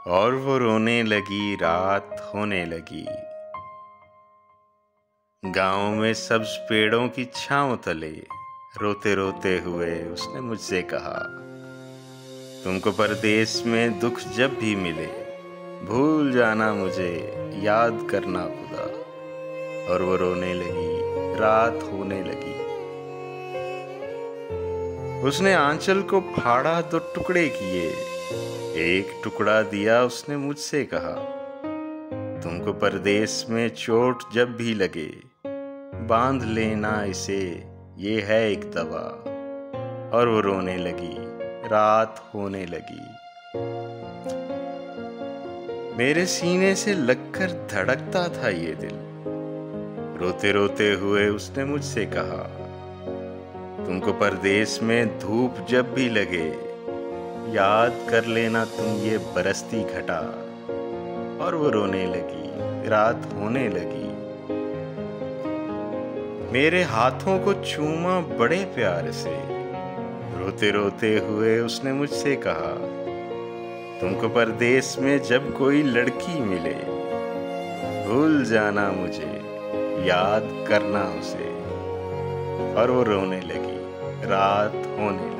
और वो रोने लगी, रात होने लगी। गांव में सब पेड़ों की छांव तले रोते रोते हुए उसने मुझसे कहा, तुमको परदेश में दुख जब भी मिले भूल जाना मुझे, याद करना खुदा। और वो रोने लगी, रात होने लगी। उसने आंचल को फाड़ा, दो टुकड़े किए, एक टुकड़ा दिया, उसने मुझसे कहा, तुमको परदेश में चोट जब भी लगे बांध लेना इसे, ये है एक दवा। और वो रोने लगी, रात होने लगी। मेरे सीने से लगकर धड़कता था ये दिल। रोते रोते हुए उसने मुझसे कहा, तुमको परदेश में धूप जब भी लगे याद कर लेना तुम ये बरसती घटा। और वो रोने लगी, रात होने लगी। मेरे हाथों को चूमा बड़े प्यार से। रोते रोते हुए उसने मुझसे कहा, तुमको परदेश में जब कोई लड़की मिले भूल जाना मुझे, याद करना उसे। और वो रोने लगी, रात होने लगी।